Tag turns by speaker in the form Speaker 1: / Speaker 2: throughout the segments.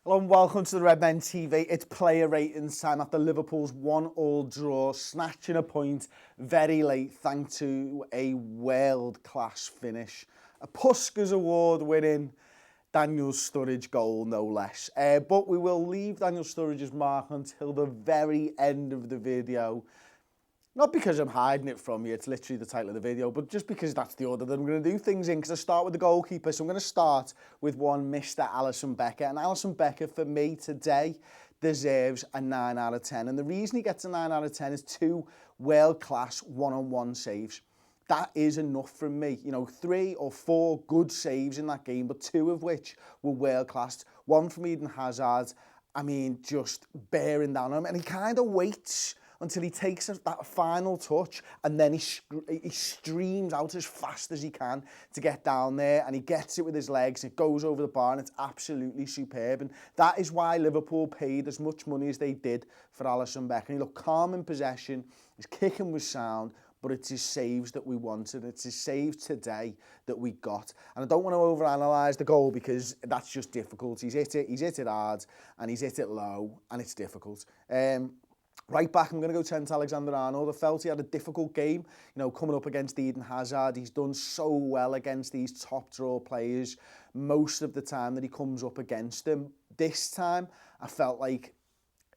Speaker 1: Hello and welcome to the Redmen TV. It's player ratings time after Liverpool's 1-1 draw, snatching a point very late thanks to a world-class finish. A Puskas Award winning Daniel Sturridge goal, no less. But we will leave Daniel Sturridge's mark until the very end of the video. Not because I'm hiding it from you, it's literally the title of the video, but just because that's the order that I'm going to do things in, because I start with the goalkeeper. So I'm going to start with one Mr. Alisson Becker. And Alisson Becker, for me today, deserves a 9 out of 10. And the reason he gets a 9 out of 10 is two world-class one-on-one saves. That is enough from me. You know, 3 or 4 good saves in that game, but 2 of which were world-class. One from Eden Hazard, I mean, just bearing down on him. And he kind of waits until he takes that final touch, and then he streams out as fast as he can to get down there, and he gets it with his legs, it goes over the bar, and it's absolutely superb. And that is why Liverpool paid as much money as they did for Alisson Becker. He looked calm in possession, his kicking was sound, but it's his saves that we wanted. It's his saves today that we got. And I don't want to overanalyse the goal because that's just difficult. He's hit it hard, and he's hit it low, and it's difficult. Right back, I'm going to go Trent Alexander-Arnold. I felt he had a difficult game, you know, coming up against Eden Hazard. He's done so well against these top draw players most of the time that he comes up against them. This time, I felt like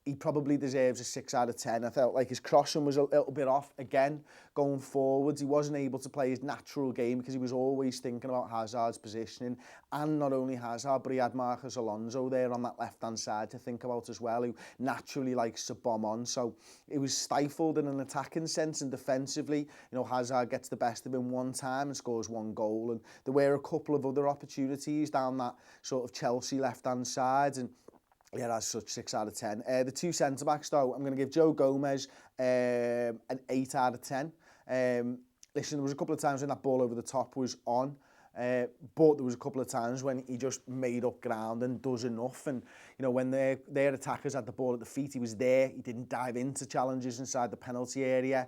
Speaker 1: he probably deserves a 6 out of 10. I felt like his crossing was a little bit off again going forwards. He wasn't able to play his natural game because he was always thinking about Hazard's positioning, and not only Hazard, but he had Marcos Alonso there on that left-hand side to think about as well, who naturally likes to bomb on. So it was stifled in an attacking sense, and defensively, you know, Hazard gets the best of him one time and scores 1 goal. And there were a couple of other opportunities down that sort of Chelsea left-hand side, and yeah, that's such 6 out of 10. The 2 centre-backs, though, I'm going to give Joe Gomez an 8 out of 10. Listen, there was a couple of times when that ball over the top was on, but there was a couple of times when he just made up ground and does enough. And, you know, when their attackers had the ball at the feet, he was there. He didn't dive into challenges inside the penalty area.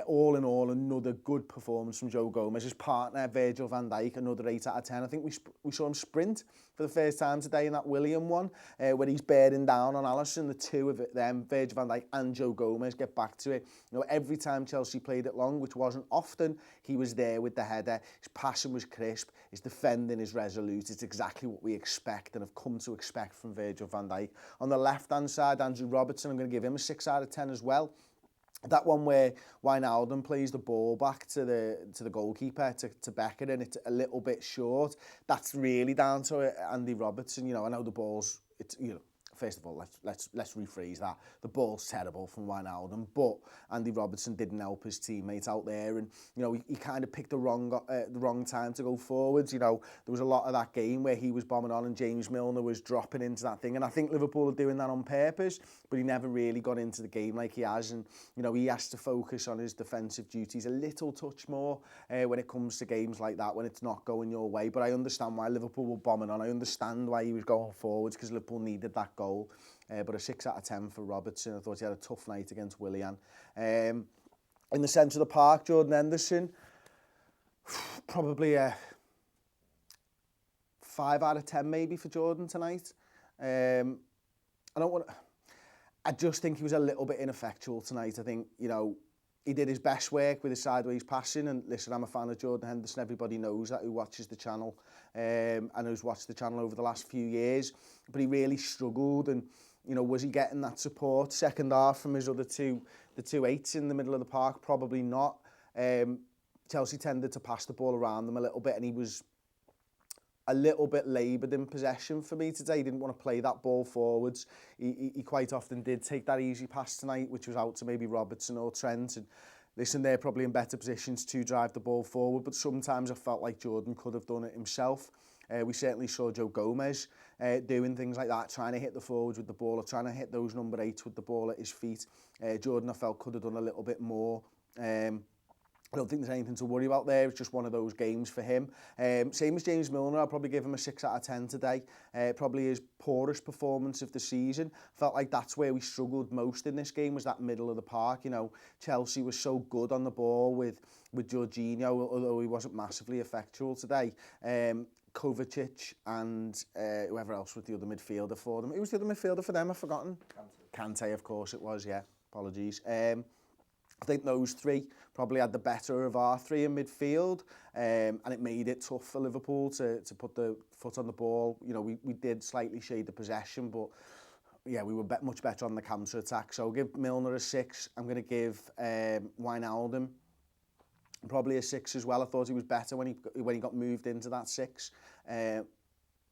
Speaker 1: All in all, another good performance from Joe Gomez. His partner, Virgil van Dijk, another 8 out of 10. I think we saw him sprint for the first time today in that William one, where he's bearing down on Alisson. The two of them, Virgil van Dijk and Joe Gomez, get back to it. You know, every time Chelsea played it long, which wasn't often, he was there with the header. His passing was crisp. His defending is resolute. It's exactly what we expect and have come to expect from Virgil van Dijk. On the left-hand side, Andrew Robertson, I'm going to give him a 6 out of 10 as well. That one where Wijnaldum plays the ball back to the goalkeeper, to Becker, and it's a little bit short. That's really down to Andy Robertson. You know, I know the ball's, you know, first of all, let's rephrase that. The ball's terrible from Wijnaldum, but Andy Robertson didn't help his teammates out there, and you know he kind of picked the wrong time to go forwards. You know, there was a lot of that game where he was bombing on and James Milner was dropping into that thing, and I think Liverpool are doing that on purpose, but he never really got into the game like he has, and you know he has to focus on his defensive duties a little touch more when it comes to games like that, when it's not going your way. But I understand why Liverpool were bombing on. I understand why he was going forwards, because Liverpool needed that goal. But a 6 out of 10 for Robertson. I thought he had a tough night against Willian. In the centre of the park, Jordan Henderson, probably a 5 out of 10 maybe for Jordan tonight. I just think he was a little bit ineffectual tonight. I think, you know, he did his best work with his sideways passing, and listen, I'm a fan of Jordan Henderson. Everybody knows that, who watches the channel and who's watched the channel over the last few years. But he really struggled, and you know, was he getting that support second half from his other the 2-8s in the middle of the park? Probably not. Chelsea tended to pass the ball around them a little bit, and he was a little bit laboured in possession for me today. He didn't want to play that ball forwards. He quite often did take that easy pass tonight, which was out to maybe Robertson or Trent. And listen, they're probably in better positions to drive the ball forward, but sometimes I felt like Jordan could have done it himself. We certainly saw Joe Gomez doing things like that, trying to hit the forwards with the ball, or trying to hit those number 8s with the ball at his feet. Jordan, I felt, could have done a little bit more. I don't think there's anything to worry about there. It's just one of those games for him. Same as James Milner, I'll probably give him a 6 out of 10 today. Probably his poorest performance of the season. Felt like that's where we struggled most in this game, was that middle of the park. You know, Chelsea was so good on the ball with Jorginho, although he wasn't massively effectual today. Kovacic and whoever else was the other midfielder for them. Who was the other midfielder for them? I've forgotten. Kante, of course it was, yeah. Apologies. I think those three probably had the better of our three in midfield, and it made it tough for Liverpool to put the foot on the ball. You know, we did slightly shade the possession, but yeah, we were much better on the counter-attack. So I'll give Milner a 6. I'm going to give Wijnaldum probably a 6 as well. I thought he was better when he got moved into that 6.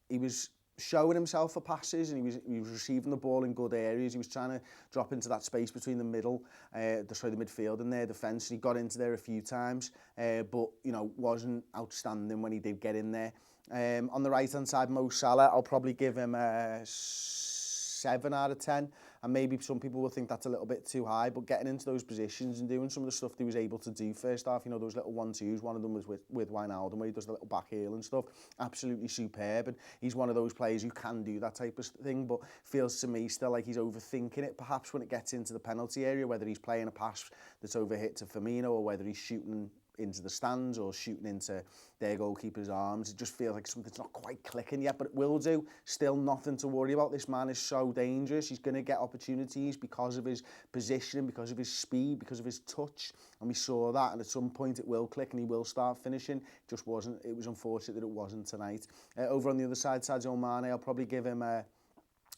Speaker 1: He was showing himself for passes, and he was receiving the ball in good areas. He was trying to drop into that space between the midfield and their defence. He got into there a few times, but you know, wasn't outstanding when he did get in there. On the right hand side, Mo Salah, I'll probably give him a 7 out of 10, and maybe some people will think that's a little bit too high, but getting into those positions and doing some of the stuff that he was able to do first half, you know, those little 1-2s, one of them was with Wijnaldum, where he does the little back heel and stuff, absolutely superb, and he's one of those players who can do that type of thing, but feels to me still like he's overthinking it, perhaps when it gets into the penalty area, whether he's playing a pass that's overhit to Firmino, or whether he's shooting into the stands or shooting into their goalkeeper's arms. It just feels like something's not quite clicking yet, but it will do. Still nothing to worry about. This man is so dangerous. He's going to get opportunities because of his positioning, because of his speed, because of his touch. And we saw that, and at some point it will click and he will start finishing. It just wasn't. It was unfortunate that it wasn't tonight. Over on the other side, Sadio Mane, I'll probably give him a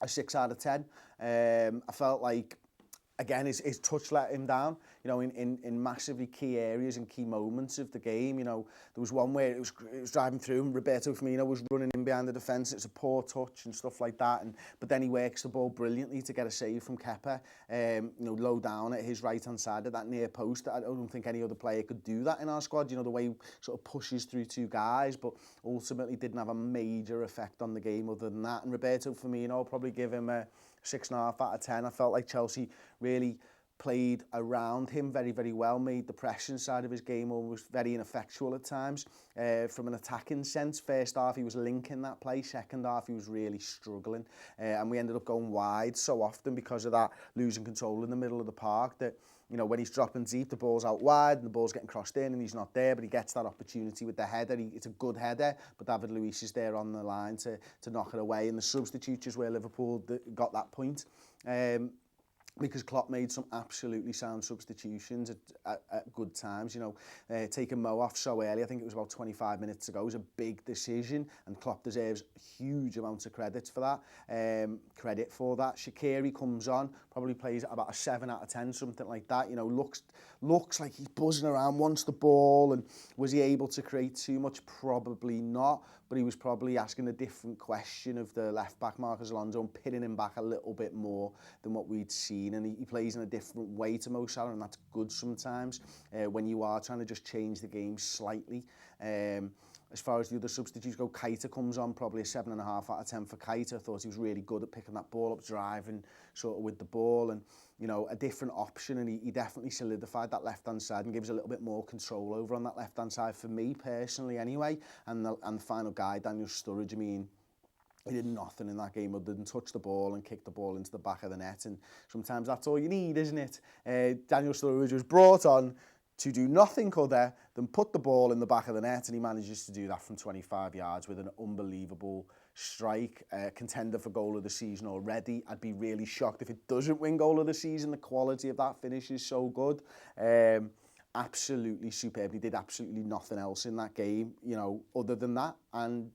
Speaker 1: 6 out of 10. I felt like, again, his touch let him down, you know, in massively key areas and key moments of the game. You know, there was one where it was driving through and Roberto Firmino was running in behind the defence. It's a poor touch and stuff like that. But then he works the ball brilliantly to get a save from Kepa, you know, low down at his right-hand side of that near post. I don't think any other player could do that in our squad, you know, the way he sort of pushes through two guys, but ultimately didn't have a major effect on the game other than that. And Roberto Firmino, I'll probably give him a 6.5 out of 10. I felt like Chelsea really played around him very, very well, made the pressing side of his game almost very ineffectual at times. From an attacking sense, first half he was linking that play, second half he was really struggling, and we ended up going wide so often because of that, losing control in the middle of the park, that, you know, when he's dropping deep, the ball's out wide and the ball's getting crossed in and he's not there, but he gets that opportunity with the header. It's a good header, but David Luiz is there on the line to knock it away, and the substitutes is where Liverpool got that point. Because Klopp made some absolutely sound substitutions at good times. You know, taking Mo off so early, I think it was about 25 minutes ago, was a big decision, and Klopp deserves huge amounts of credit for that. Shaqiri comes on, probably plays about a 7 out of 10, something like that. You know, looks like he's buzzing around, wants the ball, and was he able to create too much? Probably not, but he was probably asking a different question of the left-back Marcos Alonso and pinning him back a little bit more than what we'd seen, and he plays in a different way to Mo Salah, and that's good sometimes when you are trying to just change the game slightly. As far as the other substitutes go, Keita comes on, probably a 7.5 out of 10 for Keita. I thought he was really good at picking that ball up, driving sort of with the ball, and, you know, a different option, and he definitely solidified that left-hand side and gives a little bit more control over on that left-hand side for me personally anyway. And the final guy, Daniel Sturridge, I mean, he did nothing in that game other than touch the ball and kick the ball into the back of the net, and sometimes that's all you need, isn't it? Daniel Sturridge was brought on to do nothing other than put the ball in the back of the net, and he manages to do that from 25 yards with an unbelievable strike. Contender for goal of the season already. I'd be really shocked if it doesn't win goal of the season. The quality of that finish is so good. Absolutely superb. He did absolutely nothing else in that game, you know, other than that, and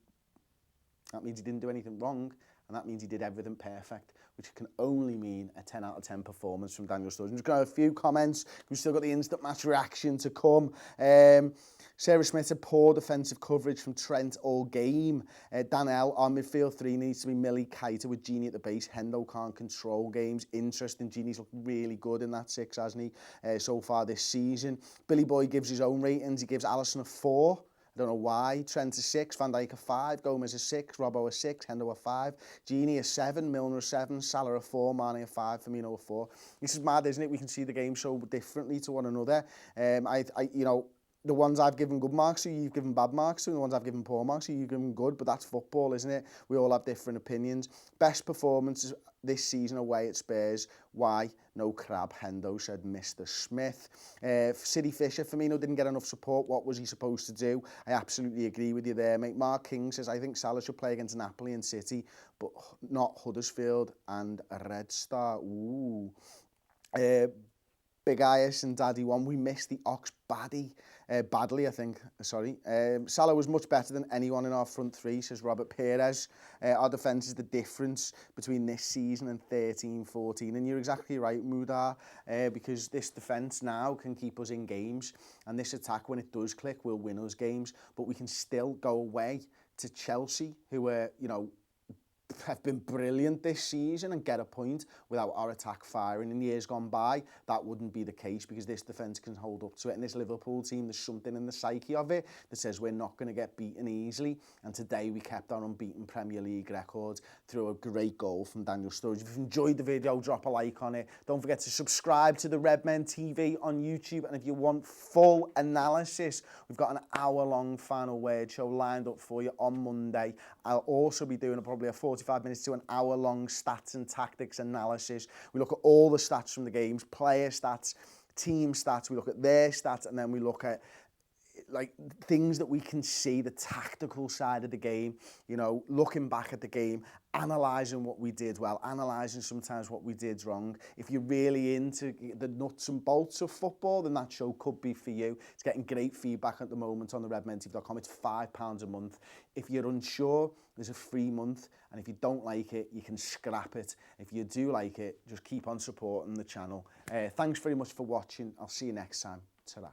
Speaker 1: that means he didn't do anything wrong, and that means he did everything perfect, which can only mean a 10 out of 10 performance from Daniel Sturridge. I'm just going to have a few comments. We've still got the instant match reaction to come. Sarah Smith said, poor defensive coverage from Trent all game. Dan L, our midfield three needs to be Millie, Keita with Gini at the base. Hendo can't control games. Interesting. Gini's looked really good in that 6, hasn't he, so far this season. Billy Boy gives his own ratings. He gives Alisson a 4. I don't know why. Trent a 6, Van Dijk a 5, Gomez a 6, Robbo a 6, Hendo a 5, Gini a 7, Milner a 7, Salah a 4, Mane a 5, Firmino a 4. This is mad, isn't it? We can see the game so differently to one another. You know, the ones I've given good marks to, you've given bad marks to, and the ones I've given poor marks to, you've given good, but that's football, isn't it? We all have different opinions. Best performances this season away at Spurs. Why? No crab. Hendo, said Mr. Smith. City Fisher, Firmino didn't get enough support. What was he supposed to do? I absolutely agree with you there, mate. Mark King says, I think Salah should play against Napoli and City, but not Huddersfield and a Red Star. Ooh. Big Ias and Daddy One, we missed the Ox badly, I think, sorry. Salah was much better than anyone in our front three, says Robert Perez. Our defence is the difference between this season and 13-14. And you're exactly right, Mudar, because this defence now can keep us in games. And this attack, when it does click, will win us games. But we can still go away to Chelsea, who are, you know, have been brilliant this season and get a point without our attack firing. In years gone by, that wouldn't be the case because this defence can hold up to it. And this Liverpool team, there's something in the psyche of it that says we're not going to get beaten easily. And today we kept our unbeaten Premier League record through a great goal from Daniel Sturridge. If you've enjoyed the video, drop a like on it. Don't forget to subscribe to the Redmen TV on YouTube. And if you want full analysis, we've got an hour-long final word show lined up for you on Monday. I'll also be doing probably a 45 minutes to an hour-long stats and tactics analysis. We look at all the stats from the games, player stats, team stats. We look at their stats, and then we look at like things that we can see, the tactical side of the game, you know, looking back at the game, analysing what we did well, analysing sometimes what we did wrong. If you're really into the nuts and bolts of football, then that show could be for you. It's getting great feedback at the moment on the redmentv.com. It's £5 a month. If you're unsure, there's a free month, and if you don't like it, you can scrap it. If you do like it, just keep on supporting the channel. Thanks very much for watching. I'll see you next time. Ta-ra.